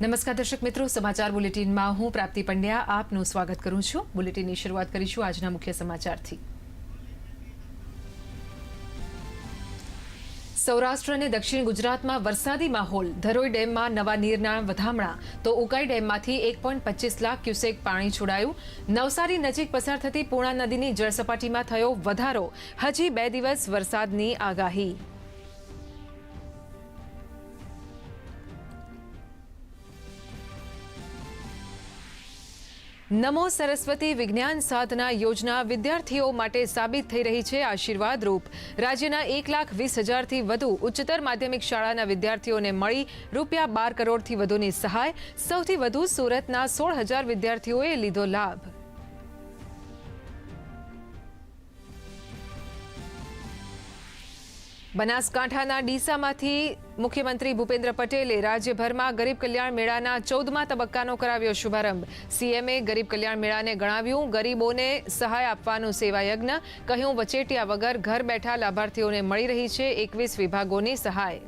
નમસ્કાર દર્શક મિત્રો, સમાચાર બુલેટિનમાં હું પ્રાપ્તિ પંડ્યા આપનું સ્વાગત કરું છું। બુલેટિનની શરૂઆત કરીશું આજના મુખ્ય સમાચારથી। સૌરાષ્ટ્ર અને દક્ષિણ ગુજરાતમાં વરસાદી માહોલ। ધરોઈ ડેમમાં નવા નીરના વધામણા તો ઉકાઈ ડેમમાંથી 1.25 લાખ ક્યુસેક પાણી છોડાયું। નવસારી નજીક પસાર થતી પૂર્ણા નદીની જળસપાટીમાં થયો વધારો। હજી 2 દિવસ વરસાદની આગાહી। નમો સરસ્વતી વિજ્ઞાન સાધના યોજના વિદ્યાર્થીઓ માટે સાબિત થઈ રહી છે આશીર્વાદરૂપ। રાજ્યના 1,20,000થી વધુ ઉચ્ચતર માધ્યમિક શાળાના વિદ્યાર્થીઓને મળી ₹12 કરોડથી વધુની સહાય। સૌથી વધુ સુરતના 16,000 વિદ્યાર્થીઓએ લીધો લાભ। બનાસકાંઠાના ડીસામાંથી મુખ્યમંત્રી ભૂપેન્દ્ર પટેલે રાજ્યભરમાં ગરીબ કલ્યાણ મેળાના 14મા તબક્કાનો કરાવ્યો શુભારંભ। સીએમએ ગરીબ કલ્યાણ મેળાને ગણાવ્યું ગરીબોને સહાય આપવાનું સેવાયજ્ઞ। કહ્યું વચેટિયા વગર ઘર બેઠા લાભાર્થીઓને મળી રહી છે 21 વિભાગોની સહાય।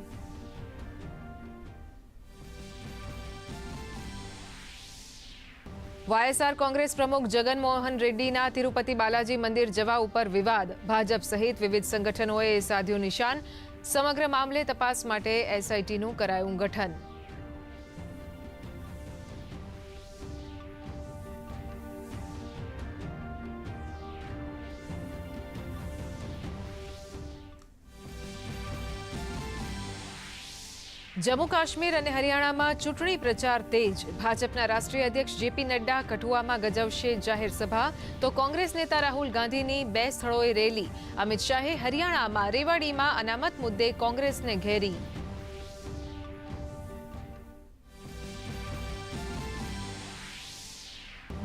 વાયએસઆર કોંગ્રેસ પ્રમુખ જગન મોહન રેડ્ડીના તિરુપતિ બાલાજી મંદિર જવા ઉપર વિવાદ। ભાજપ સહિત વિવિધ સંગઠનોએ સાધ્યું નિશાન। સમગ્ર મામલે તપાસ માટે એસઆઈટીનું કરાયું ગઠન। જમ્મુ કાશ્મીર અને હરિયાણામાં ચૂંટણી પ્રચાર તેજ। ભાજપના રાષ્ટ્રીય અધ્યક્ષ જેપી નડ્ડા કઠુઆમાં ગજવશે જાહેર સભા તો કોંગ્રેસ નેતા રાહુલ ગાંધીની 2 સ્થળોએ રેલી। અમિત શાહે હરિયાણામાં રેવાડીમાં અનામત મુદ્દે કોંગ્રેસને ઘેરી।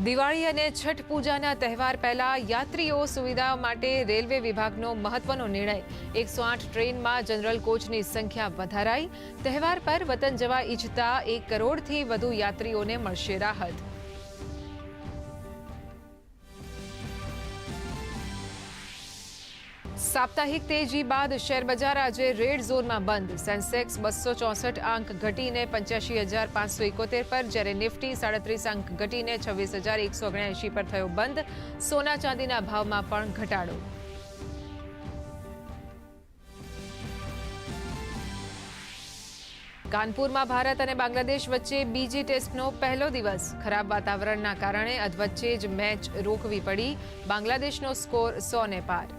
દિવાળી અને છઠ પૂજાના તહેવાર પહેલા યાત્રીઓ સુવિધા માટે રેલવે વિભાગનો મહત્વનો નિર્ણય। 108 ટ્રેનમાં જનરલ કોચની સંખ્યા વધારાઈ। તહેવાર પર વતન જવા ઈચ્છતા 1 કરોડથી વધુ યાત્રીઓને મળશે રાહત। સાપ્તાહિક તેજી બાદ શેરબજાર આજે રેડ ઝોનમાં બંધ। સેન્સેક્સ 264 અંક ઘટીને 85,571 પર, જ્યારે નિફ્ટી 37 અંક ઘટીને 26,179 પર થયો બંધ। સોના ચાંદીના ભાવમાં પણ ઘટાડો। કાનપુરમાં ભારત અને બાંગ્લાદેશ વચ્ચે બીજી ટેસ્ટનો પહેલો દિવસ। ખરાબ વાતાવરણના કારણે અધવચ્ચે જ મેચ રોકવી પડી। બાંગ્લાદેશનો સ્કોર 100 ને પાર।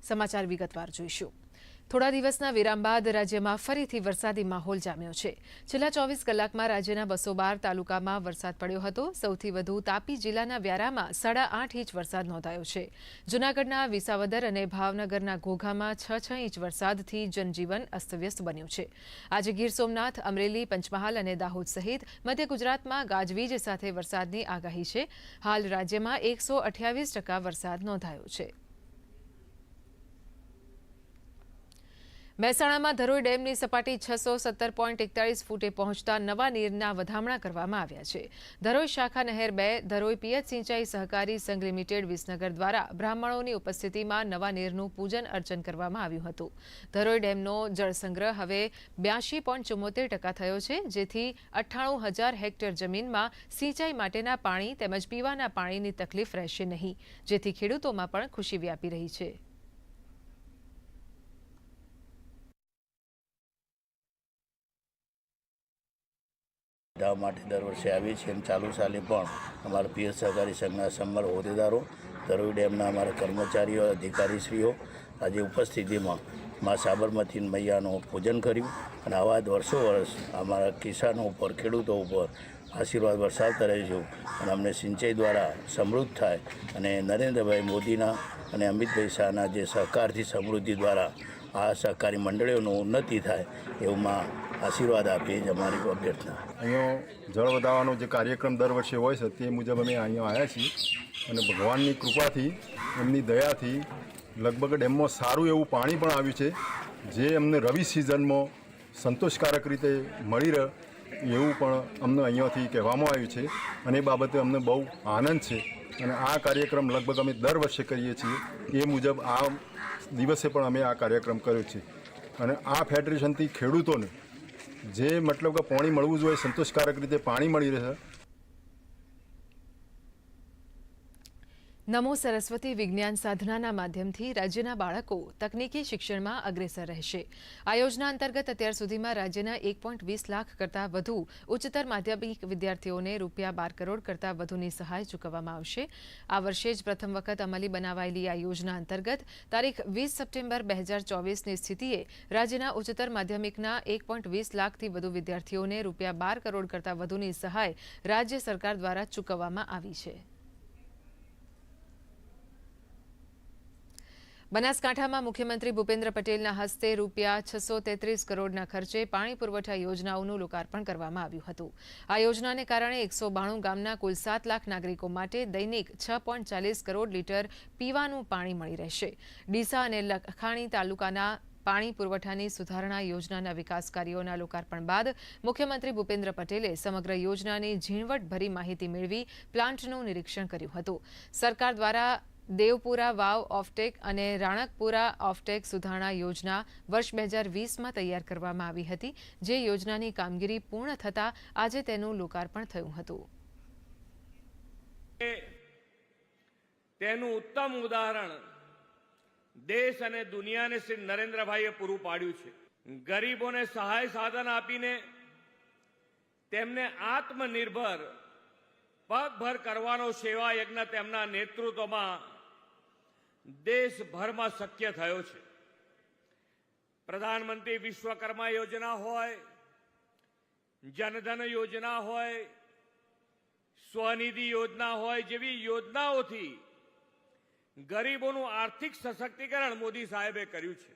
સમાચાર વિગતવાર જોઈશું। થોડા દિવસના વિરામ બાદ રાજ્યમાં ફરીથી વરસાદી માહોલ જામ્યો છે। છેલ્લા 24 કલાકમાં રાજ્યના 212 તાલુકામાં વરસાદ પડ્યો હતો। સૌથી વધુ તાપી જિલ્લાના વ્યારામાં 8.5 ઇંચ વરસાદ નોંધાયો છે। જૂનાગઢના વિસાવદર અને ભાવનગરના ઘોઘામાં 6 ઇંચ વરસાદથી જનજીવન અસ્તવ્યસ્ત બન્યું છે। આજે ગીર સોમનાથ, અમરેલી, પંચમહાલ અને દાહોદ સહિત મધ્ય ગુજરાતમાં ગાજવીજ સાથે વરસાદની આગાહી છે। હાલ રાજ્યમાં 128% વરસાદ નોંધાયો છે। મહેસાણામાં ધરોઈ ડેમની સપાટી 617.41 ફૂટે પહોંચતા નવા નીરના વધામણા કરવામાં આવ્યા છે। ધરોઈ શાખા નહેર 2 ધરોઈ પિયત સિંચાઈ સહકારી સંઘ લિમિટેડ વિસનગર દ્વારા બ્રાહ્મણોની ઉપસ્થિતિમાં નવા નીરનું પૂજન અર્ચન કરવામાં આવ્યું હતું। ધરોઈ ડેમનો જળસંગ્રહ હવે 82.74% થયો છે, જેથી 98,000 હેક્ટર જમીનમાં સિંચાઈ માટેના પાણી તેમજ પીવાના પાણીની તકલીફ રહેશે નહીં, જેથી ખેડૂતોમાં પણ ખુશી વ્યાપી રહી છે। માટે દર વર્ષે આવી છે એમ ચાલુ સાલે પણ અમારા પિયત સહકારી સંઘના સમર હોદ્દેદારો, ધરોઈ ડેમના અમારા કર્મચારીઓ, અધિકારીશ્રીઓ આજે ઉપસ્થિતિમાં મા સાબરમતી મૈયાનું પૂજન કર્યું અને આવા વર્ષો વર્ષ અમારા કિસાનો ઉપર, ખેડૂતો ઉપર આશીર્વાદ વરસાવતા રહેજો અને અમને સિંચાઈ દ્વારા સમૃદ્ધ થાય અને નરેન્દ્રભાઈ મોદીના અને અમિતભાઈ શાહના જે સહકારથી સમૃદ્ધિ દ્વારા આ સહકારી મંડળીઓનું ઉન્નતિ થાય એવું આશીર્વાદ આપીએ જ અમારી અભ્યર્થના। અહીંયા જળ વધારવાનો જે કાર્યક્રમ દર વર્ષે હોય છે તે મુજબ અમે અહીંયા આવ્યા છીએ અને ભગવાનની કૃપાથી, એમની દયાથી લગભગ ડેમમાં સારું એવું પાણી પણ આવ્યું છે, જે અમને રવિ સિઝનમાં સંતોષકારક રીતે મળી રહે એવું પણ અમને અહીંયાથી કહેવામાં આવ્યું છે અને એ બાબતે અમને બહુ આનંદ છે। અને આ કાર્યક્રમ લગભગ અમે દર વર્ષે કરીએ છીએ, એ મુજબ આ દિવસે પણ અમે આ કાર્યક્રમ કર્યો છે। અને આ ફેડરેશનથી ખેડૂતોને જે મતલબ કે પાણી મળવું જોઈએ સંતોષકારક રીતે પાણી મળી રહે. નમો સરસ્વતી વિજ્ઞાન સાધનાના માધ્યમથી રાજ્યના બાળકો તકનીકી શિક્ષણમાં અગ્રેસર રહેશે. આ યોજના અંતર્ગત અત્યાર સુધીમાં રાજ્યના 1.20 લાખ કરતાં વધુ ઉચ્ચતર માધ્યમિક વિદ્યાર્થીઓને ₹12 કરોડ કરતાં વધુની સહાય ચૂકવવામાં આવશે. આ વર્ષે જ પ્રથમ વખત અમલી બનાવાયેલી આ યોજના અંતર્ગત તારીખ 20 સપ્ટેમ્બર 2024ની સ્થિતિએ રાજ્યના ઉચ્ચતર માધ્યમિકના 1.20 લાખથી વધુ વિદ્યાર્થીઓને ₹12 કરોડ કરતાં વધુની સહાય રાજ્ય સરકાર દ્વારા ચૂકવવામાં આવી છે. બનાસકાંઠામાં મુખ્યમંત્રી ભૂપેન્દ્ર પટેલના હસ્તે ₹633 કરોડના ખર્ચે પાણી પુરવઠા યોજનાઓનું લોકાર્પણ કરવામાં આવ્યું હતું. આ યોજનાને કારણે 192 ગામના કુલ 7 લાખ નાગરિકો માટે દૈનિક 6.40 કરોડ લીટર પીવાનું પાણી મળી રહેશે. ડીસા અને લખાણી તાલુકાના પાણી પુરવઠાની સુધારણા યોજનાના વિકાસ કાર્યોના લોકાર્પણ બાદ મુખ્યમંત્રી ભૂપેન્દ્ર પટેલે સમગ્ર યોજનાની ઝીણવટભરી માહિતી મેળવી પ્લાન્ટનું નિરીક્ષણ કર્યું હતું. સરકાર દ્વારા દેવપુરા વાવ ઓફટેક અને રાણકપુરા ઓફટેક સુધારણા યોજના વર્ષ 2020માં તૈયાર કરવામાં આવી હતી, જે યોજનાની કામગીરી પૂર્ણ થતાં આજે તેનું લોકાર્પણ થયું હતું. તેનું ઉત્તમ ઉદાહરણ દેશ અને દુનિયાને શ્રી નરેન્દ્રભાઈએ પૂરું પાડ્યું છે. ગરીબોને સહાય સાધન આપીને તેમને આત્મનિર્ભર પગભર કરવાનો સેવા યજ્ઞ તેમના નેતૃત્વમાં દેશભરમાં શક્ય થયો છે. પ્રધાનમંત્રી વિશ્વકર્મા યોજના હોય, જનધન યોજના હોય, સ્વનિધિ યોજના હોય જેવી યોજનાઓથી ગરીબોનું આર્થિક સશક્તિકરણ મોદી સાહેબે કર્યું છે.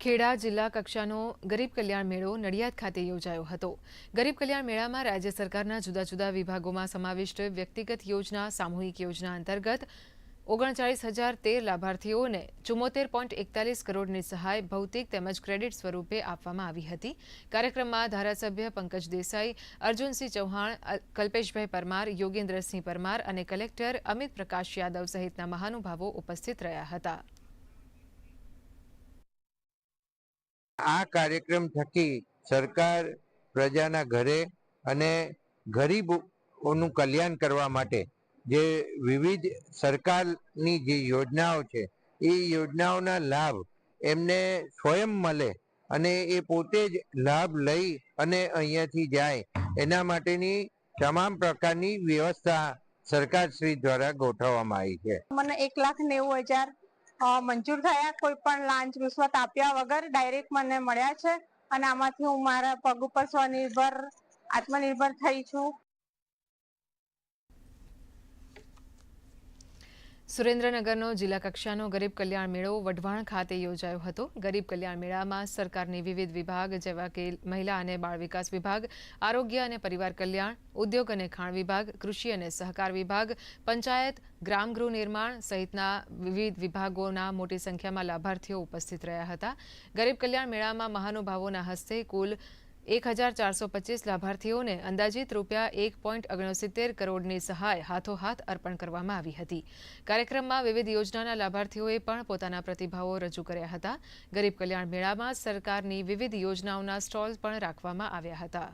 ખેડા જિલ્લા કક્ષાનો ગરીબ કલ્યાણ મેળો નડિયાદ ખાતે યોજાયો હતો. ગરીબ કલ્યાણ મેળામાં રાજ્ય સરકારના જુદા જુદા વિભાગોમાં સમાવિષ્ટ વ્યક્તિગત યોજના, સામૂહિક યોજના અંતર્ગત 39,013 લાભાર્થીઓને 74.41 કરોડની સહાય ભૌતિક તેમજ ક્રેડિટ સ્વરૂપે આપવામાં આવી હતી. કાર્યક્રમમાં ધારાસભ્ય પંકજ દેસાઈ, અર્જુનસિંહ ચૌહાણ, કલ્પેશભાઈ પરમાર, યોગેન્દ્રસિંહ પરમાર અને કલેક્ટર અમિત પ્રકાશ યાદવ સહિતના મહાનુભાવો ઉપસ્થિત રહ્યા હતા. આ કાર્યક્રમ થકી સરકાર પ્રજાના ઘરે અને ગરીબોનું કલ્યાણ કરવા માટે જે વિવિધ સરકારની જે યોજનાઓ છે એ યોજનાઓના લાભ એમને સ્વયં મળે અને એ પોતે જ લાભ લઈ અને અહીંયાથી જાય એના માટેની તમામ પ્રકારની વ્યવસ્થા સરકારશ્રી દ્વારા ગોઠવવામાં આવી છે. મને 1,90,000 મંજૂર થયા. કોઈ પણ લાંચ રૂશ્વત આપ્યા વગર ડાયરેક્ટ મને મળ્યા છે અને આમાંથી હું મારા પગ ઉપર સ્વનિર્ભર આત્મનિર્ભર થઈ છું. સુરેન્દ્રનગરનો જિલ્લા કક્ષાનો ગરીબ કલ્યાણ મેળો વઢવાણ ખાતે યોજાયો હતો. ગરીબ કલ્યાણ મેળામાં સરકારની વિવિધ વિભાગ જેવા કે મહિલા અને બાળ વિકાસ વિભાગ, આરોગ્ય અને પરિવાર કલ્યાણ, ઉદ્યોગ અને ખાણ વિભાગ, કૃષિ અને સહકાર વિભાગ, પંચાયત, ગ્રામગૃહ નિર્માણ સહિતના વિવિધ વિભાગોના મોટી સંખ્યામાં લાભાર્થીઓ ઉપસ્થિત રહ્યા હતા. ગરીબ કલ્યાણ મેળામાં મહાનુભાવોના હસ્તે કુલ 1,425 લાભાર્થીઓને અંદાજિત ₹1.69 કરોડની સહાય હાથોહાથ અર્પણ કરવામાં આવી હતી. કાર્યક્રમમાં વિવિધ યોજનાના લાભાર્થીઓએ પણ પોતાના પ્રતિભાવો રજૂ કર્યા હતા. ગરીબ કલ્યાણ મેળામાં સરકારની વિવિધ યોજનાઓના સ્ટોલ પણ રાખવામાં આવ્યા હતા.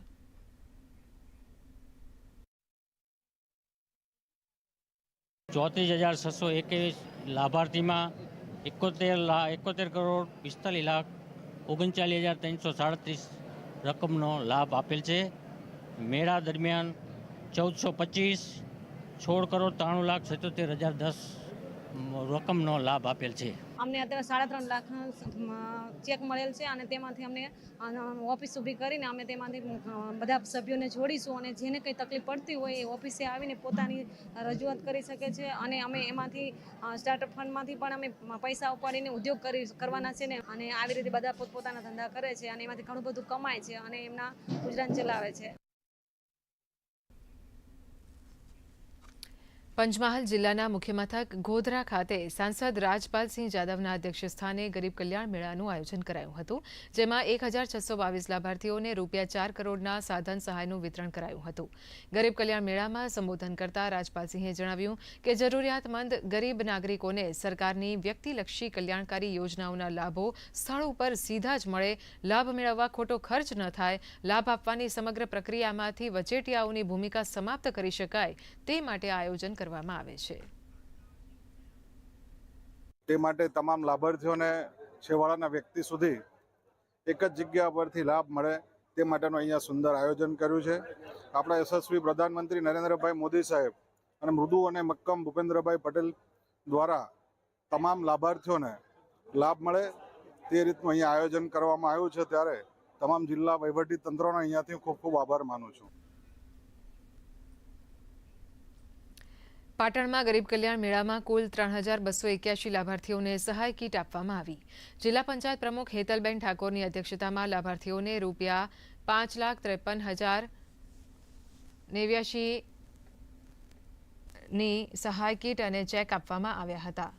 ₹34,621 લાભાર્થીમાં 71 કરોડ 45,39,337 રકમનો લાભ આપેલ છે. મેળા દરમિયાન 1,425 16,93,77,010 રકમનો લાભ આપેલ છે. અમને અત્યારે 3.5 લાખ ચેક મળેલ છે અને તેમાંથી અમને ઓફિસ ઊભી કરીને અમે તેમાંથી બધા સભ્યોને જોડીશું અને જેને કંઈ તકલીફ પડતી હોય એ ઓફિસે આવીને પોતાની રજૂઆત કરી શકે છે અને અમે એમાંથી સ્ટાર્ટઅપ ફંડમાંથી પણ અમે પૈસા ઉપાડીને ઉદ્યોગ કરવાના છે ને અને આવી રીતે બધા પોતપોતાના ધંધા કરે છે અને એમાંથી ઘણું બધું કમાય છે અને એમના ગુજરાન ચલાવે છે. પંચમહાલ જિલ્લાના મુખ્ય મથક ગોધરા ખાતે સાંસદ રાજપાલસિંહ જાદવના અધ્યક્ષસ્થાને ગરીબ કલ્યાણ મેળાનું આયોજન કરાયું હતું, જેમાં 1622 લાભાર્થીઓને ₹4 કરોડના સાધન સહાયનું વિતરણ કરાયું હતું. ગરીબ કલ્યાણ મેળામાં સંબોધન કરતા રાજપાલસિંહે જણાવ્યું કે જરૂરિયાતમંદ ગરીબ નાગરિકોને સરકારની વ્યક્તિલક્ષી કલ્યાણકારી યોજનાઓના લાભો સ્થળ ઉપર સીધા જ મળે, લાભ મેળવવા ખોટો ખર્ચ ન થાય, લાભ આપવાની સમગ્ર પ્રક્રિયામાંથી વચેટિયાઓની ભૂમિકા સમાપ્ત કરી શકાય તે માટે આયોજન કરવામાં આવે છે. તે માટે તમામ લાભાર્થીઓને છેવાડાના વ્યક્તિ સુધી એક જ જગ્યા પરથી લાભ મળે તે માટેનું અહીંયા સુંદર આયોજન કર્યું છે. આપણા યશસ્વી પ્રધાનમંત્રી નરેન્દ્રભાઈ મોદી સાહેબ અને મૃદુ અને મક્કમ ભૂપેન્દ્રભાઈ પટેલ દ્વારા તમામ લાભાર્થીઓને લાભ મળે તે રીતનું અહીંયા આયોજન કરવામાં આવ્યું છે. ત્યારે તમામ જિલ્લા વહીવટી તંત્રનો અહીંયાથી ખૂબ ખૂબ આભાર માનું છું. પાટણમાં ગરીબ કલ્યાણ મેળામાં કુલ 3281 લાભાર્થીઓને સહાય કીટ આપવામાં આવી. જિલ્લા પંચાયત પ્રમુખ હેતલબેન ઠાકોરની અધ્યક્ષતામાં લાભાર્થીઓને ₹5,53,089 ની સહાય કીટ અને ચેક આપવામાં આવ્યા હતા.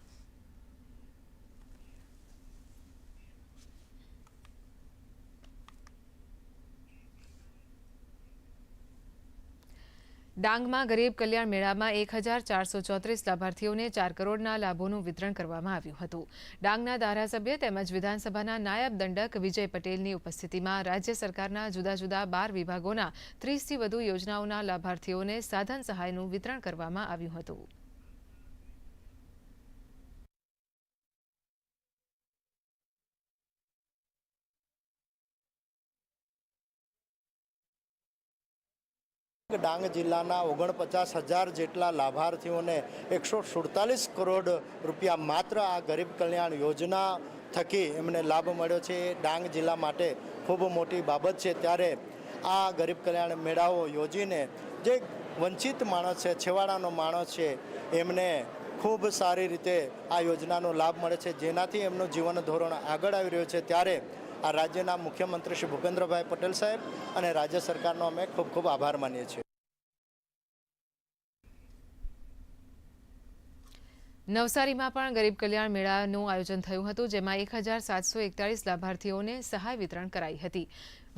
ડાંગમાં ગરીબ કલ્યાણ મેળામાં 1434 લાભાર્થીઓને 4 કરોડના લાભોનું વિતરણ કરવામાં આવ્યું હતું. ડાંગના ધારાસભ્ય તેમજ વિધાનસભાના નાયબ દંડક વિજય પટેલની ઉપસ્થિતિમાં રાજ્ય સરકારના જુદા જુદા 12 વિભાગોના 30થી વધુ યોજનાઓના લાભાર્થીઓને સાધન સહાયનું વિતરણ કરવામાં આવ્યું હતું. ડાંગ જિલ્લાના 49,000 જેટલા લાભાર્થીઓને 147 કરોડ રૂપિયા માત્ર આ ગરીબ કલ્યાણ યોજના થકી એમને લાભ મળ્યો છે. ડાંગ જિલ્લા માટે ખૂબ મોટી બાબત છે. ત્યારે આ ગરીબ કલ્યાણ મેળાઓ યોજીને જે વંચિત માણસ છે, છેવાડાનો માણસ છે, એમને ખૂબ સારી રીતે આ યોજનાનો લાભ મળે છે, જેનાથી એમનું જીવન ધોરણ આગળ આવી રહ્યું છે. ત્યારે આ રાજ્યના મુખ્યમંત્રી શ્રી ભૂપેન્દ્રભાઈ પટેલ સાહેબ અને રાજ્ય સરકારનો અમે ખૂબ ખૂબ આભાર માનીએ છીએ. નવસારીમાં પણ ગરીબ કલ્યાણ મેળાનું આયોજન થયું હતું, જેમાં 1741 લાભાર્થીઓને સહાય વિતરણ કરાઈ હતી.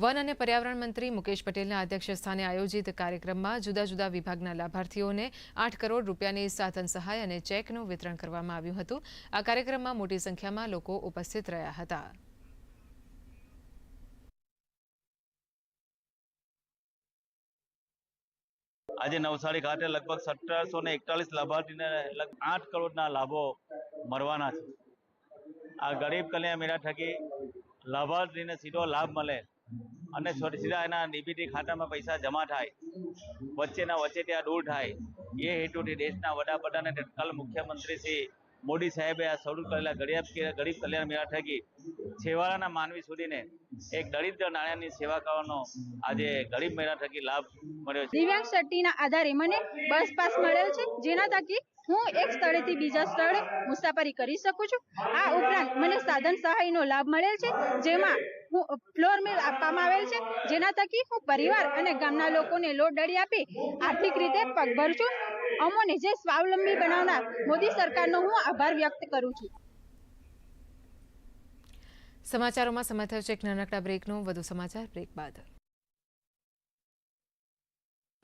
વન અને પર્યાવરણ મંત્રી મુકેશ પટેલના અધ્યક્ષસ્થાને આયોજિત કાર્યક્રમમાં જુદા જુદા વિભાગના લાભાર્થીઓને 8 કરોડ રૂપિયાની સાધન સહાય અને ચેકનું વિતરણ કરવામાં આવ્યું હતું. આ કાર્યક્રમમાં મોટી સંખ્યામાં લોકો ઉપસ્થિત રહ્યા હતા. આજે નવસારી ખાતે લગભગ 1741 લાભાર્થીને 8 કરોડના લાભો મળવાના છે. આ ગરીબ કલ્યાણ મેળા થકી લાભાર્થીને સીધો લાભ મળે અને સીધા એના ડીબીટી ખાતામાં પૈસા જમા થાય, વચ્ચેટિયા દૂર થાય, એ હેતુથી દેશના વડાપ્રધાન અને તત્કાલ મુખ્યમંત્રી શ્રી મોદી સાહેબે આ શરૂ કરેલા ગરીબ કલ્યાણ મેળા થકી છેવાડાના માનવી સુધીને એક દરિદ્ર નાણાંની સેવા કરવાનો આજે ગરીબ મેળા થકી લાભ મળ્યો છે. દિવ્યાંગ સર્ટિના આધારે મને બસ પાસ મળેલ છે, જેના થકી હું એક સ્થળેથી બીજા સ્થળે મુસાફરી કરી શકું છું. આ ઉપરાંત મને સાધન સહાયનો લાભ મળેલ છે, જેમાં હું ફ્લોર મિલ આપવામાં આવેલ છે, જેના થકી હું પરિવાર અને ગામના લોકોને લોડ દળી આપી આર્થિક રીતે પગભર છું. અમોને જે સ્વાવલંબી બનાવનાર મોદી સરકારનો હું આભાર વ્યક્ત કરું છું. સમાચારોમાં સમય થયો છે એક નાનકડા બ્રેકનો. વધુ સમાચાર બ્રેક બાદ.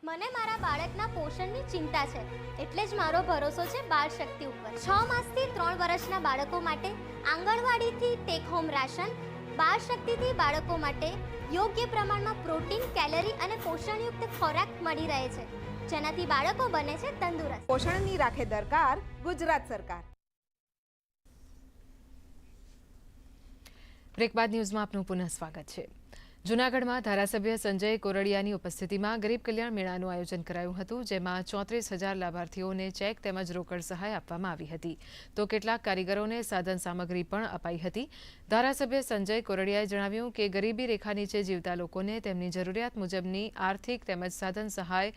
મને મારા બાળકના પોષણની ચિંતા છે, એટલે જ મારો ભરોસો છે બાળ શક્તિ ઉપર. 6 માસથી 3 વર્ષના બાળકો માટે આંગણવાડીથી ટેક હોમ રાશન, બાળ શક્તિથી બાળકો માટે યોગ્ય પ્રમાણમાં પ્રોટીન, કેલરી અને પોષણયુક્ત ખોરાક મળી રહે છે, જેનાથી બાળકો બને છે તંદુરસ્ત. પોષણની રાખે દરકાર ગુજરાત સરકાર. બ્રેક બાદ ન્યૂઝમાં આપનું પુનઃ સ્વાગત છે. જૂનાગઢમાં ધારાસભ્ય સંજય કોરડિયાની ઉપસ્થિતિમાં ગરીબ કલ્યાણ મેળાનું આયોજન કરાયું હતું, જેમાં 34,000 લાભાર્થીઓને ચેક તેમજ રોકડ સહાય આપવામાં આવી હતી, તો કેટલાક કારીગરોને સાધન સામગ્રી પણ અપાઈ હતી. ધારાસભ્ય સંજય કોરડિયાએ જણાવ્યું કે ગરીબી રેખા નીચે જીવતા લોકોને તેમની જરૂરિયાત મુજબની આર્થિક તેમજ સાધન સહાય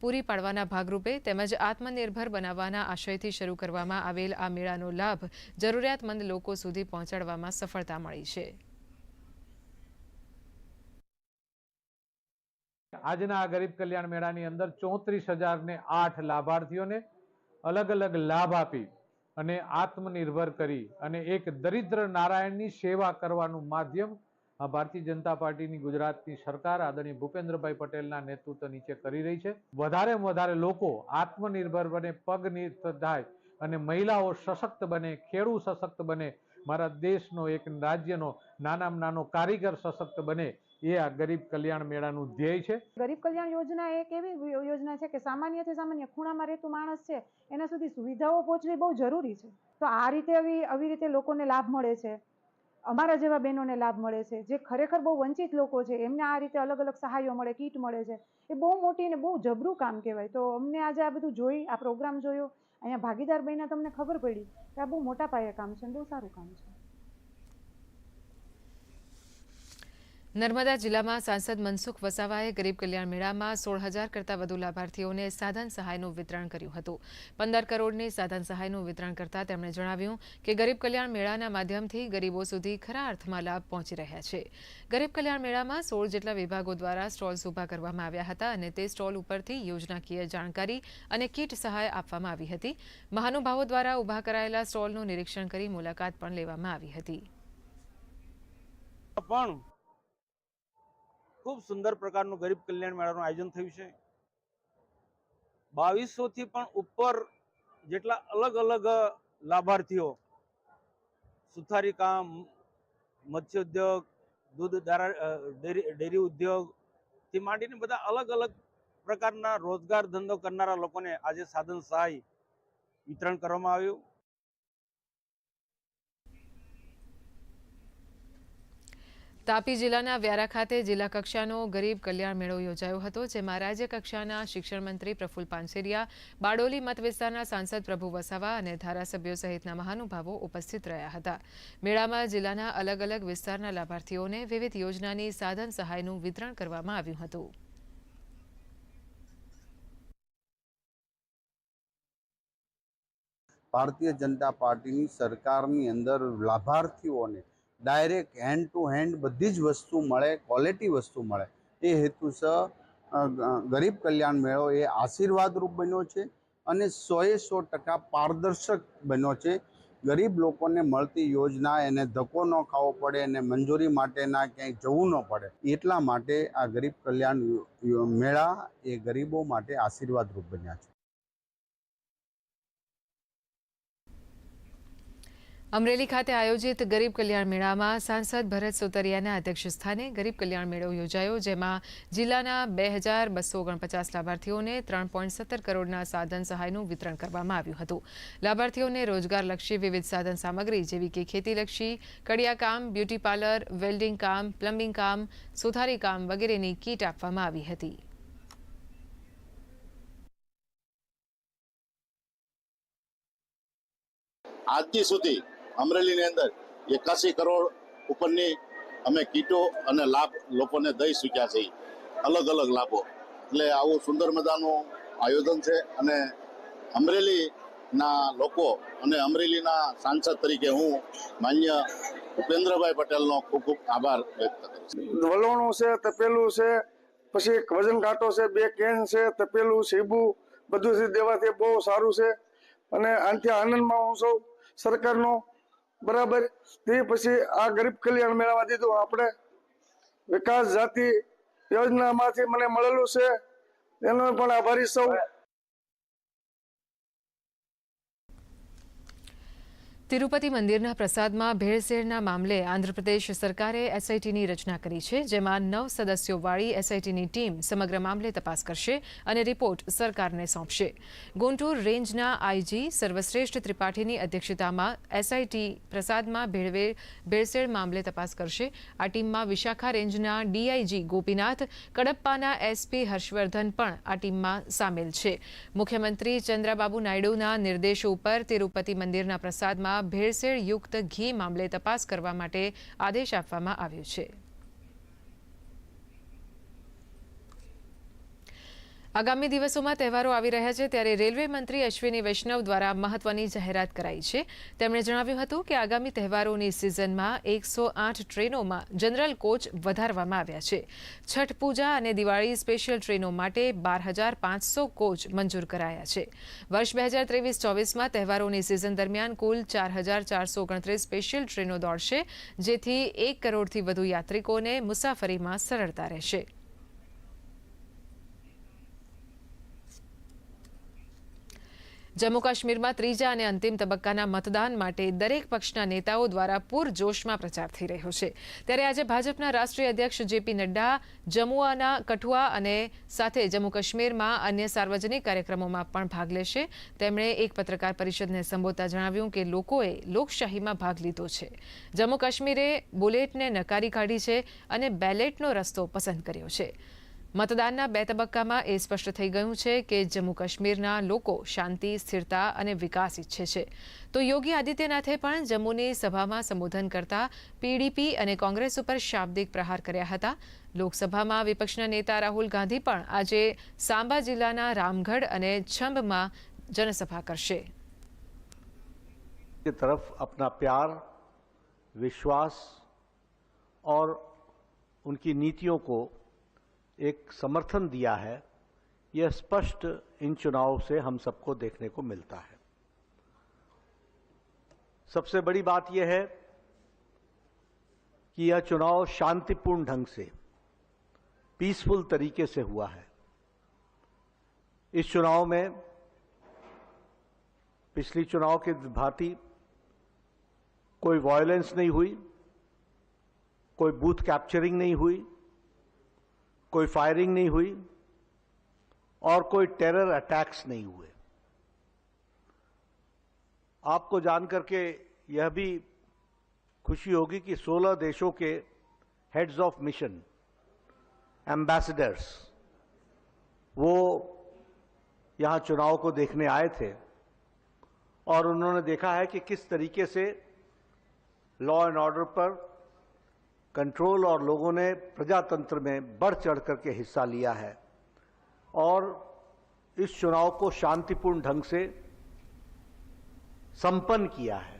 પૂરી પાડવાના ભાગરૂપે તેમજ આત્મનિર્ભર બનાવવાના આશયથી શરૂ કરવામાં આવેલ આ મેળાનો લાભ જરૂરિયાતમંદ લોકો સુધી પહોંચાડવામાં સફળતા મળી છે. આજના આ ગરીબ કલ્યાણ મેળાની અંદર 34,008 લાભાર્થીઓને અલગ અલગ લાભ આપી અને આત્મનિર્ભર કરી અને એક દરિદ્ર નારાયણની સેવા કરવાનું માધ્યમ આ ભારતીય જનતા પાર્ટીની ગુજરાતની સરકાર આદરણીય ભૂપેન્દ્રભાઈ પટેલના નેતૃત્વ નીચે કરી રહી છે. વધારેમાં વધારે લોકો આત્મનિર્ભર બને, પગનિર્ભર થાય અને મહિલાઓ સશક્ત બને, ખેડૂત સશક્ત બને, મારા દેશનો એક રાજ્યનો નાનામાં નાનો કારીગર સશક્ત બને, એ આ ગરીબ કલ્યાણ મેળાનું ધ્યેય છે. ગરીબ કલ્યાણ યોજના એક એવી યોજના છે કે સામાન્યથી સામાન્ય ખૂણામાં રહેતું માણસ છે એના સુધી સુવિધાઓ પહોંચવી બહુ જરૂરી છે. તો આ રીતે આવી રીતે લોકોને લાભ મળે છે. અમારા જેવા બહેનોને લાભ મળે છે, જે ખરેખર બહુ વંચિત લોકો છે એમને આ રીતે અલગ અલગ સહાયો મળે, કીટ મળે છે. એ બહુ મોટી અને બહુ જબરું કામ કહેવાય. તો અમને આજે આ બધું જોઈ, આ પ્રોગ્રામ જોયો, અહીંયા ભાગીદાર બન્યા, તમને ખબર પડી કે આ બહુ મોટા પાયે કામ છે, બહુ સારું કામ છે. નર્મદા જિલ્લામાં સાંસદ મનસુખ વસાવાએ ગરીબ કલ્યાણ મેળામાં 16,000 કરતાં વધુ લાભાર્થીઓને સાધન સહાયનું વિતરણ કર્યું હતું. 15 કરોડની સાધન સહાયનું વિતરણ કરતા તેમણે જણાવ્યું કે ગરીબ કલ્યાણ મેળાના માધ્યમથી ગરીબો સુધી ખરા અર્થમાં લાભ પહોંચી રહ્યા છે. ગરીબ કલ્યાણ મેળામાં 16 જેટલા વિભાગો દ્વારા સ્ટોલ્સ ઊભા કરવામાં આવ્યા હતા અને તે સ્ટોલ ઉપરથી યોજનાકીય જાણકારી અને કીટ સહાય આપવામાં આવી હતી. મહાનુભાવો દ્વારા ઊભા કરાયેલા સ્ટોલનું નિરીક્ષણ કરી મુલાકાત પણ લેવામાં આવી હતી. ખૂબ સુંદર પ્રકારનું ગરીબ કલ્યાણ મેળાનું આયોજન થયું છે. 2200 થી પણ ઉપર જેટલા અલગ અલગ લાભાર્થીઓ સુથારી કામ, મત્સ્ય ઉદ્યોગ, દૂધ ડેરી ઉદ્યોગ થી માંડીને બધા અલગ અલગ પ્રકારના રોજગાર ધંધો કરનારા લોકોને આજે સાધન સહાય વિતરણ કરવામાં આવ્યું. તાપી જિલ્લાના વ્યારા ખાતે જિલ્લા કક્ષાનો ગરીબ કલ્યાણ મેળો યોજાયો હતો, જેમાં રાજ્ય કક્ષાના શિક્ષણ મંત્રી પ્રફુલ પાનસેરિયા, બારડોલી મત વિસ્તારના સાંસદ પ્રભુ વસાવા અને ધારાસભ્યો સહિતના મહાનુભાવો ઉપસ્થિત રહ્યા હતા. મેળામાં જિલ્લાના અલગ અલગ વિસ્તારના લાભાર્થીઓને વિવિધ યોજનાની સાધન સહાયનું વિતરણ કરવામાં આવ્યું હતું. ભારતીય જનતા પાર્ટીની સરકારની અંદર લાભાર્થીઓને ડાયરેક્ટ હેન્ડ ટુ હેન્ડ બધી જ વસ્તુ મળે, ક્વોલિટી વસ્તુ મળે, એ હેતુસર ગરીબ કલ્યાણ મેળો એ આશીર્વાદરૂપ બન્યો છે અને 100% પારદર્શક બન્યો છે. ગરીબ લોકોને મળતી યોજના એને ધક્કો ન ખાવો પડે અને મંજૂરી માટેના ક્યાંય જવું ન પડે, એટલા માટે આ ગરીબ કલ્યાણ મેળા એ ગરીબો માટે આશીર્વાદરૂપ બન્યા છે. અમરેલી ખાતે આયોજિત ગરીબ કલ્યાણ મેળામાં સાંસદ ભરત સોતરિયાના અધ્યક્ષસ્થાને ગરીબ કલ્યાણ મેળો યોજાયો, જેમાં જિલ્લાના 2,249 લાભાર્થીઓને 3.17 કરોડના સાધન સહાયનું વિતરણ કરવામાં આવ્યું હતું. લાભાર્થીઓને રોજગારલક્ષી વિવિધ સાધન સામગ્રી જેવી કે ખેતીલક્ષી, કડિયાકામ, બ્યુટી પાર્લર, વેલ્ડિંગ કામ, પ્લમ્બિંગ કામ, સુથારી કામ વગેરેની કીટ આપવામાં આવી હતી. આજથી સુધી અમરેલીની અંદર 81 કરોડ ઉપરની અમે કીટો અને લાભ લોકોને દઈ ચૂક્યા છીએ, અલગ અલગ લાભો. એટલે આવું સુંદર મજાનું આયોજન છે અને અમરેલીના લોકો અને અમરેલીના સાંસદ તરીકે હું માન્ય ભૂપેન્દ્રભાઈ પટેલનો ખૂબ ખૂબ આભાર વ્યક્ત કરું છું. વલોણું છે, તપેલું છે, પછી વજન કાંટો છે, 2 કેન છે, તપેલું, સીબુ બધું દેવાથી બહુ સારું છે અને આનાથી આનંદમાં હું સૌ સરકારનો બરાબર. તે પછી આ ગરીબ કલ્યાણ મેળામાં દીધું આપણે વિકાસ જાતિ યોજનામાંથી મને મળેલું છે, એનો પણ આભારી સૌ. તિરુપતિ મંદિરના પ્રસાદમાં ભેળસેળના મામલે આંધ્રપ્રદેશ સરકારે એસઆઈટીની રચના કરી છે, જેમાં 9 સદસ્યોવાળી એસઆઈટીની ટીમ સમગ્ર મામલે તપાસ કરશે અને રિપોર્ટ સરકારને સોંપશે. ગુંટુર રેન્જના આઈજી સર્વશ્રેષ્ઠ ત્રિપાઠીની અધ્યક્ષતામાં એસઆઈટી પ્રસાદમાં ભેળસેળ મામલે તપાસ કરશે. આ ટીમમાં વિશાખા રેન્જના ડીઆઈજી ગોપીનાથ, કડપ્પાના એસપી હર્ષવર્ધન પણ આ ટીમમાં સામેલ છે. મુખ્યમંત્રી ચંદ્રાબાબુ નાયડુના નિર્દેશો ઉપર તિરુપતિ મંદિરના પ્રસાદમાં ભેળસેળ યુક્ત ઘી મામલે તપાસ કરવા માટે આદેશ આપવામાં આવ્યો છે. આગામી દિવસોમાં તહેવારો આવી રહ્યા છે ત્યારે રેલવે મંત્રી અશ્વિની વૈષ્ણવ દ્વારા મહત્વની જાહેરાત કરાઈ છે. તેમણે જણાવ્યું હતું કે આગામી તહેવારોની સિઝનમાં 108 ટ્રેનોમાં જનરલ કોચ વધારવામાં આવ્યા છે. છઠ પૂજા અને દિવાળી સ્પેશિયલ ટ્રેનો માટે 12,500 કોચ મંજૂર કરાયા છે. વર્ષ 2023-24માં તહેવારોની સિઝન દરમિયાન કુલ 4,429 સ્પેશિયલ ટ્રેનો દોડશે, જેથી 1 કરોડથી વધુ યાત્રિકોને મુસાફરીમાં સરળતા રહેશે. જમ્મુ કાશ્મીરમાં ત્રીજા અને અંતિમ તબક્કાના મતદાન માટે દરેક પક્ષના નેતાઓ દ્વારા પૂરજોશમાં પ્રચાર થઈ રહ્યો છે. ત્યારે આજે ભાજપના રાષ્ટ્રીય અધ્યક્ષ જેપી નડ્ડા જમ્મુના કઠુઆ અને સાથે જમ્મુ કાશ્મીરમાં અન્ય સાર્વજનિક કાર્યક્રમોમાં પણ ભાગ લેશે. તેમણે એક પત્રકાર પરિષદને સંબોધતા જણાવ્યું કે લોકોએ લોકશાહીમાં ભાગ લીધો છે. જમ્મુ કાશ્મીરે બુલેટને નકારી કાઢી છે અને બેલેટનો રસ્તો પસંદ કર્યો છે. મતદાનના 2 તબક્કામાં એ સ્પષ્ટ થઈ ગયું છે કે જમ્મુ કાશ્મીરના લોકો શાંતિ, સ્થિરતા અને વિકાસ ઈચ્છે છે. તો યોગી આદિત્યનાથે પણ જમ્મુની સભામાં સંબોધન કરતા પીડીપી અને કોંગ્રેસ ઉપર શાબ્દિક પ્રહાર કર્યા હતા. લોકસભામાં વિપક્ષના નેતા રાહુલ ગાંધી પણ આજે સાંબા જિલ્લાના રામગઢ અને છંબમાં જનસભા કરશે. की तरफ अपना प्यार, विश्वास और उनकी नीतियों को एक समर्थन दिया है, यह स्पष्ट इन चुनाव से हम सबको देखने को मिलता है. सबसे बड़ी बात यह है कि यह चुनाव शांतिपूर्ण ढंग से, पीसफुल तरीके से हुआ है. इस चुनाव में पिछली चुनाव के भांति कोई वायलेंस नहीं हुई, कोई बूथ कैप्चरिंग नहीं हुई, कोई फायरिंग नहीं हुई और कोई टेरर अटैक्स नहीं हुए. आपको जानकर के यह भी खुशी होगी कि 16 देशों के हेड्स ऑफ मिशन, एम्बेसडर्स, वो यहां चुनाव को देखने आए थे और उन्होंने देखा है कि किस तरीके से लॉ एंड ऑर्डर पर कंट्रोल और लोगों ने प्रजातंत्र में बढ़ चढ़ करके हिस्सा लिया है और इस चुनाव को शांतिपूर्ण ढंग से संपन्न किया है.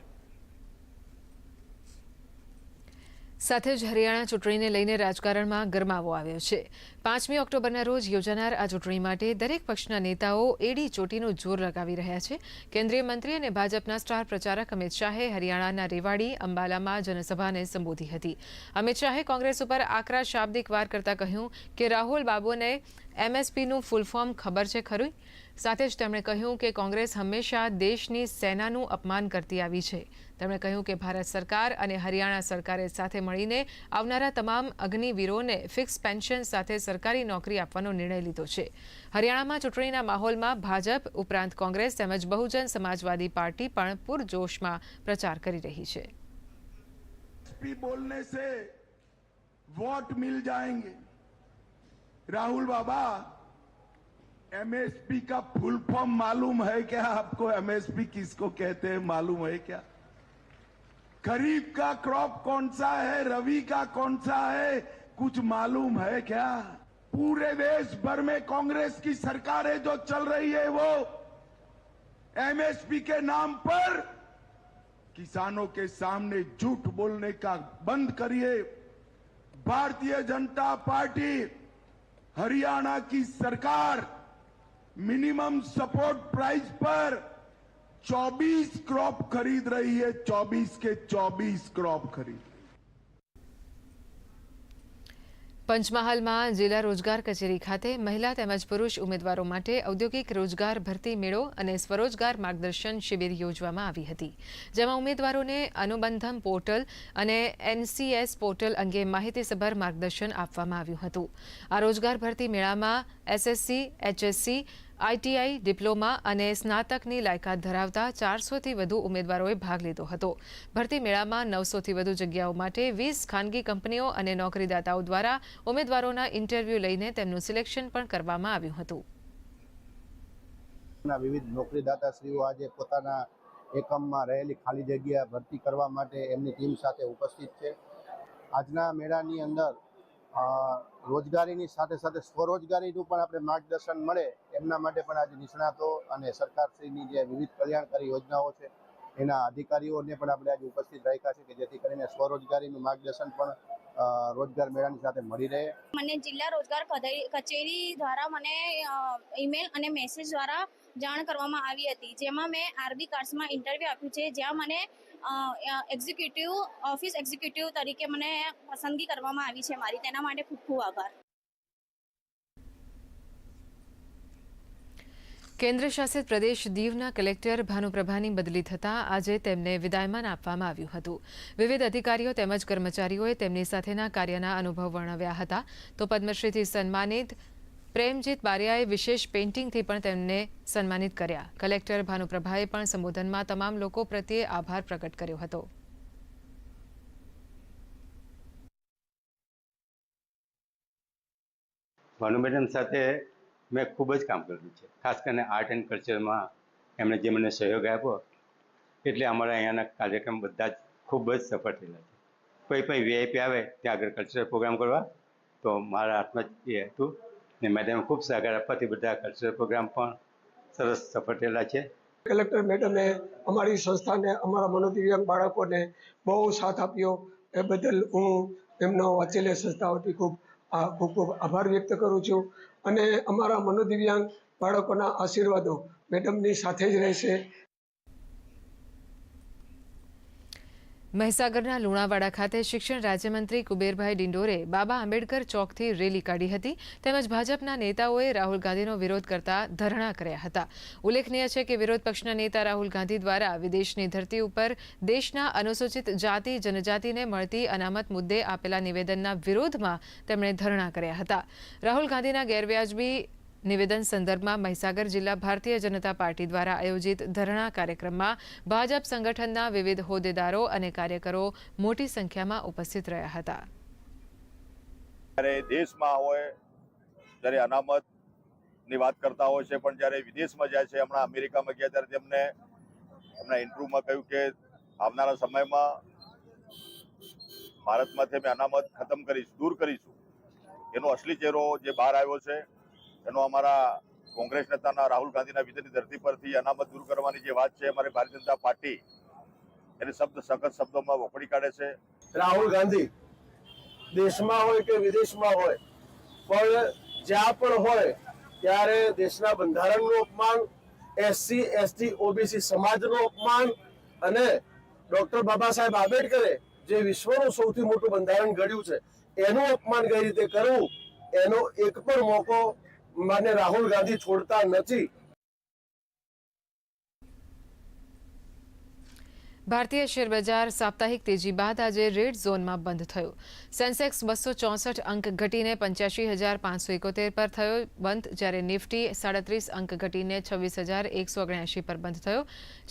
સાથે જ હરિયાણા ચૂંટણીને લઈને રાજકારણમાં ગરમાવો આવ્યો છે. 5મી ઓક્ટોબરના રોજ યોજાનાર આ ચૂંટણી માટે દરેક પક્ષના નેતાઓ એડી ચોટીનું જોર લગાવી રહ્યા છે. કેન્દ્રીય મંત્રી અને ભાજપના સ્ટાર પ્રચારક અમિત શાહે હરિયાણાના રેવાડી, અંબાલામાં જનસભાને સંબોધી હતી. અમિત શાહે કોંગ્રેસ ઉપર આકરા શાબ્દિક વાર કરતા કહ્યું કે રાહુલ બાબુને એમએસપીનું ફૂલ ફોર્મ ખબર છે ખરું? સાથે જ તેમણે કહ્યું કે કોંગ્રેસ હંમેશા દેશની સેનાનું અપમાન કરતી આવી છે. તેમણે કહ્યું કે ભારત સરકાર અને હરિયાણા સરકારે સાથે મળીને આવનારા તમામ અગ્નિવીરોને ફિક્સ પેન્શન સાથે સરકારી નોકરી આપવાનો નિર્ણય લીધો છે. હરિયાણામાં ચૂંટણીના માહોલમાં ભાજપ ઉપરાંત કોંગ્રેસ તેમજ બહુજન સમાજવાદી પાર્ટી પણ પૂરજોશમાં પ્રચાર કરી રહી છે. बोलने से वोट मिल जाएंगे. राहुल बाबा, एमएसपी का फुल फॉर्म मालूम है क्या आपको? एमएसपी किसको कहते हैं मालूम है क्या? खरीफ का क्रॉप कौन सा है, रवि का कौन सा है, कुछ मालूम है क्या? पूरे देश भर में कांग्रेस की सरकारें जो चल रही है वो एमएसपी के नाम पर किसानों के सामने झूठ बोलने का बंद करिए. भारतीय जनता पार्टी हरियाणा की सरकार मिनिमम सपोर्ट प्राइस पर 24 क्रॉप खरीद रही है. 24 के 24 क्रॉप खरीद. પંચમહાલમાં જિલ્લા રોજગાર કચેરી ખાતે મહિલા તેમજ પુરુષ ઉમેદવારો માટે ઔદ્યોગિક રોજગાર ભરતી મેળો અને સ્વરોજગાર માર્ગદર્શન શિબિર યોજવામાં આવી હતી. જેમાં ઉમેદવારોને અનુબંધમ પોર્ટલ અને એનસીએસ પોર્ટલ અંગે માહિતીસભર માર્ગદર્શન આપવામાં આવ્યું હતું. આ રોજગાર ભરતી મેળામાં એસએસસી, એચએસસી, આઈટીઆઈ, ડિપ્લોમા અને સ્નાતકની લાયકાત ધરાવતા 400થી વધુ ઉમેદવારોએ ભાગ લીધો હતો. ભરતી મેળામાં 900થી વધુ જગ્યાઓ માટે 20 ખાનગી કંપનીઓ અને નોકરીદાતાઓ દ્વારા ઉમેદવારોના ઇન્ટરવ્યૂ લઈને તેમનું સિલેક્શન પણ કરવામાં આવ્યું હતું. વિવિધ નોકરીદાતાશ્રીઓ આજે પોતાના એકમમાં રહેલી ખાલી જગ્યા ભરતી કરવા માટે એમની ટીમ સાથે ઉપસ્થિત છે. આજના મેળાની અંદર રોજગારીની સાથે સાથે સ્વરોજગારીનું પણ આપણે માર્ગદર્શન મળે એમના માટે પણ આજે નિષ્ણાતો અને સરકારશ્રીની જે વિવિધ કલ્યાણકારી યોજનાઓ છે એના અધિકારીઓને પણ આપણે આજે ઉપસ્થિત રાખ્યા છે કે જેથી કરીને સ્વરોજગારીનું માર્ગદર્શન પણ રોજગાર મેળાની સાથે મળી રહે. મને જિલ્લા રોજગાર કચેરી દ્વારા મને ઈમેલ અને મેસેજ દ્વારા જાણ કરવામાં આવી હતી, જેમાં મેં આરબી કાર્ડ્સમાં ઇન્ટરવ્યૂ આપ્યું છે, જ્યાં મને ઓફિસ એક્ઝિક્યુટિવ તરીકે મને પસંદગી કરવામાં આવી છે મારી. તેના માટે ખૂબ ખૂબ આભાર. કેન્દ્ર શાસિત પ્રદેશ દીવના કલેક્ટર ભાનુપ્રભાની બદલી થતાં આજે તેમને વિદાયમાન આપવામાં આવ્યું હતું. વિવિધ અધિકારીઓ તેમજ કર્મચારીઓએ તેમની સાથેના કાર્યના અનુભવ વર્ણવ્યા હતા. તો પદ્મશ્રીથી સન્માનિત પ્રેમજીત બારિયાએ વિશેષ પેઇન્ટિંગથી પણ તેમને સન્માનિત કર્યા. કલેક્ટર ભાનુપ્રભાએ પણ સંબોધનમાં તમામ લોકો પ્રત્યે આભાર પ્રગટ કર્યો હતો. ભાનુ મેડમ સાથે મેં ખૂબ જ કામ કર્યું છે, ખાસ કરીને આર્ટ એન્ડ કલ્ચરમાં એમણે જે મને સહયોગ આપ્યો એટલે અમારા અહીંયાના કાર્યક્રમ બધા જ ખૂબ જ સફળ થયેલા છે. કોઈ પણ વીઆઈપી આવે ત્યાં આગળ કલ્ચરલ પ્રોગ્રામ કરવા તો મારા હાથમાં જ એ હતું ને મેડમે ખૂબ સહકાર આપવાથી બધા કલ્ચરલ પ્રોગ્રામ પણ સરસ સફળ થયેલા છે. કલેક્ટર મેડમે અમારી સંસ્થાને, અમારા મનોદિવ્યાંગ બાળકોને બહુ સાથ આપ્યો, એ બદલ હું એમનો વાત્સલ્ય સંસ્થા વતી ખૂબ ખૂબ આભાર વ્યક્ત કરું છું. અને અમારા મનોદિવ્યાંગ બાળકોના આશીર્વાદો મેડમની સાથે જ રહેશે. મહીસાગરના લુણાવાડા ખાતે શિક્ષણ રાજ્યમંત્રી કુબેરભાઈ ડિંડોરે બાબા આંબેડકર ચોકથી રેલી કાઢી હતી, તેમજ ભાજપના નેતાઓએ રાહુલ ગાંધીનો વિરોધ કરતા ધરણા કર્યા હતા. ઉલ્લેખનીય છે કે વિરોધ પક્ષના નેતા રાહુલ ગાંધી દ્વારા વિદેશની ધરતી ઉપર દેશના અનુસૂચિત જાતિ જનજાતિને મળતી અનામત મુદ્દે આપેલા નિવેદનના વિરોધમાં તેમણે ધરણા કર્યા હતા. રાહુલ ગાંધીના ગેરવ્યાજબી નિવેદન સંદર્ભમાં મહીસાગર જિલ્લા ભારતીય જનતા પાર્ટી દ્વારા આયોજિત ધરણા કાર્યક્રમમાં ભાજપ સંગઠનના વિવિધ હોદ્દેદારો અને કાર્યકરો મોટી સંખ્યામાં ઉપસ્થિત રહ્યા હતા. જ્યારે દેશમાં હોય જ્યારે અનામતની વાત કરતા હોય છે, પણ જ્યારે વિદેશમાં જાય છે, હમણાં અમેરિકામાં ગયા ત્યારે તેમને એમના ઇન્ટરવ્યુમાં કહ્યું કે આવનારા સમયમાં ભારતમાંથી અમે અનામત ખતમ કરીશું, દૂર કરીશું. એનો અસલી ચહેરો જે બહાર આવ્યો છે એનો અમારા કોંગ્રેસ નેતાના રાહુલ ગાંધીના વિદેશની ધરતી પરથી અનામત દૂર કરવાની જે વાત છે, અમારી ભારતીય જનતા પાર્ટી એને સખત શબ્દોમાં વખોડી કાઢે છે. રાહુલ ગાંધી દેશમાં હોય કે વિદેશમાં હોય, પણ જ્યાં પણ હોય ત્યારે દેશના બંધારણનું અપમાન, SC, ST, OBC સમાજનું અપમાન અને ડોક્ટર બાબા સાહેબ આંબેડકરે જે વિશ્વનું સૌથી મોટું બંધારણ ઘડ્યું છે એનું અપમાન કઈ રીતે કરવું, એનો એક પણ મોકો માન્ય રાહુલ ગાંધી છોડતા નથી. ભારતીય શેરબજાર સાપ્તાહિક તેજી બાદ આજે રેડ ઝોનમાં બંધ થયો. સેન્સેક્સ 264 અંક ઘટીને 85,571 પર થયો બંધ, જ્યારે નિફ્ટી 37 અંક ઘટીને 26,179 પર બંધ થયો,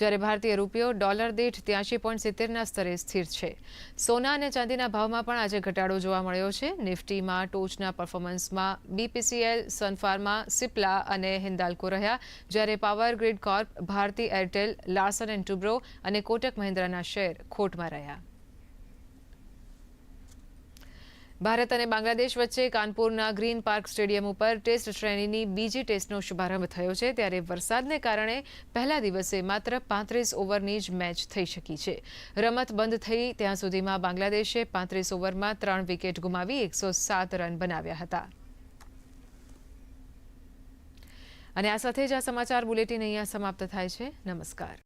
જ્યારે ભારતીય રૂપિયો ડોલર દીઠ 83.70ના સ્તરે સ્થિર છે. સોના અને ચાંદીના ભાવમાં પણ આજે ઘટાડો જોવા મળ્યો છે. નિફ્ટીમાં ટોચના પરફોર્મન્સમાં BPCL, સનફાર્મા, સિપ્લા અને હિન્દાલ્કો રહ્યા, જ્યારે Power Grid Corp, Bharti Airtel, Larsen and Toubro અને કોટક મહિન્દ્રાના શેર ખોટમાં રહ્યા. ભારત અને બાંગ્લાદેશ વચ્ચે કાનપુરના ગ્રીન પાર્ક સ્ટેડિયમ ઉપર ટેસ્ટ શ્રેણીની બીજી ટેસ્ટનો શુભારંભ થયો છે, ત્યારે વરસાદને કારણે પહેલા દિવસે માત્ર 35 ઓવરની જ મેચ થઈ શકી છે. રમત બંધ થઈ ત્યાં સુધીમાં બાંગ્લાદેશે 35 ઓવરમાં 3 વિકેટ ગુમાવી 107 રન બનાવ્યા હતા. અને આ સાથે જ આ સમાચાર બુલેટિન અહીંયા સમાપ્ત થાય છે. નમસ્કાર.